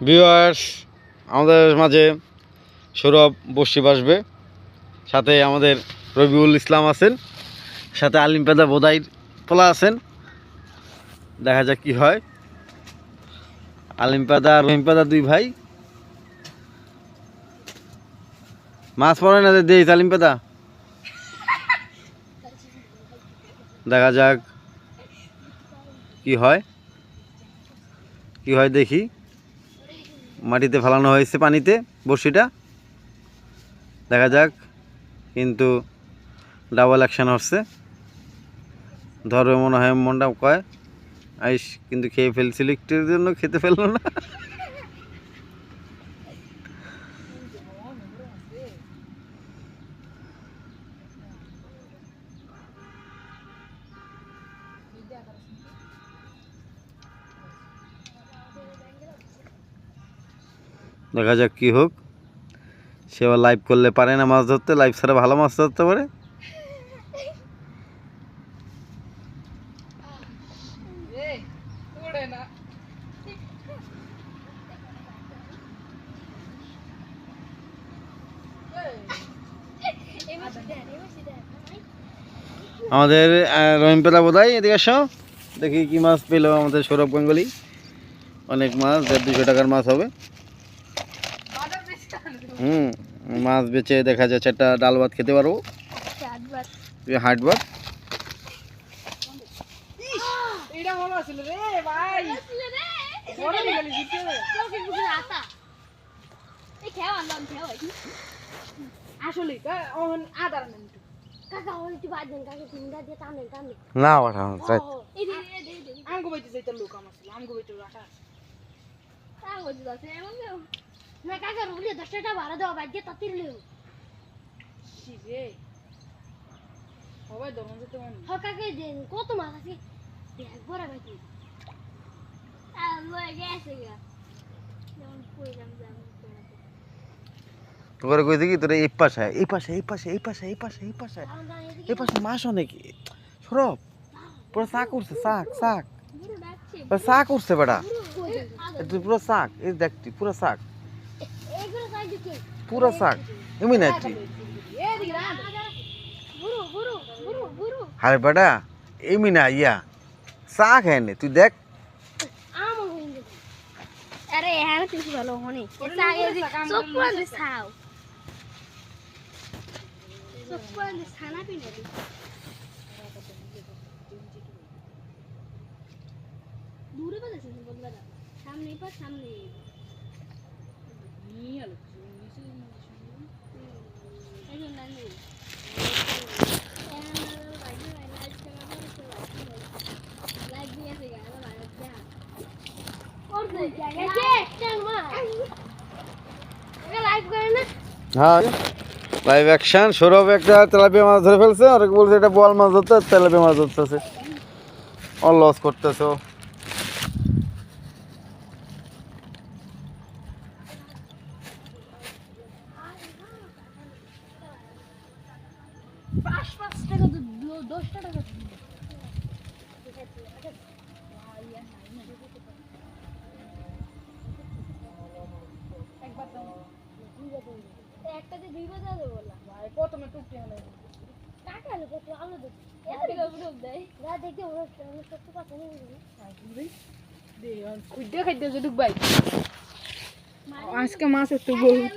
Viewers, আমাদের মাঝে সৌরভ বসি বাসবে, সাথে আমাদের রবিউল ইসলাম আছেন, সাথে আলিম পেদা বোদাইর পোলা আছেন। দেখা যাক কি হয়। আলিম পেদা আর রহিম পেদা দুই ভাই মাছ পড়ে না দেই আলিম পেদা। দেখা যাক কি হয় দেখি। মাটিতে ফেলানো হয়েছে পানিতে বড়শিটা, দেখা যাক। কিন্তু ডাবল অ্যাকশন হচ্ছে, ধরবে মনে হয় মনটা কয় আইস, কিন্তু খেয়ে ফেলছিল, একটুর জন্য খেতে ফেললো না। দেখা যাক কি হোক। সে আবার লাইভ করলে পারে না মাছ ধরতে, লাইভ ছাড়া ভালো মাছ ধরতে পারে। আমাদের রহিম পেলা বোধহয় এদিকে আসো, দেখি কি মাছ পেল আমাদের সৌরভ গাঙ্গুলি। অনেক মাছ, 150-200 টাকার মাছ হবে। মাছ বেচে দেখা যাচ্ছে একটা ডাল ভাত খেতে পারবো, হাট ভাত। না কাকা রুলে 10 টাকা ভাড়া দাও বাজে তাতির লিও রে হবে দরন যেতে মন হ কাকা দেন কত মাছ আছে ব্যাগ ভরা বাকি আল্লাহ গেছে গা যেমন কইলাম যাম তোরে কই দেখি তোরে এই পাশে মাছ অনেক। সৌরভ পুরো শাক উঠছে, শাক শাক উঠছে বেটা, তুই পুরো শাক, এই দেখ তুই পুরো শাক, পুরো শাক এমনি না তুই। আরে বেটা এমনি না, ইয়া শাক হ্যাঁ তুই দেখ। আরে হ্যাঁ তুই ভালো হনি সব পুরো খাও সব পুরো খানা পিনা দূরে বাজাছে বদলাটা সামনে পা সামনে নিয়ে আলো এই না নেই লাইক দিয়ে আছে গা ভালো যা और कैसे चल मां ये लाइव करे ना। হ্যাঁ লাইভ অ্যাকশন। সৌরভ একটা তেলাপিয়া মাছ ধরে ফেলছে, আর বলছে এটা বোয়াল মাছ ধরতে, তেলাপিয়া মাছ ধরতেছে, অল লস করতেছে। একটাতে 2 বাজা দেব বলা ভাই প্রথমে টুকটি হলো কাকা হলো কত আলো দেব এত গবড় দেয় না দেখতে ওরা সত্য কথা নেই দে আর খুঁজে খাইতে যে ডুব ভাই আজকে মাছ একটু বহুত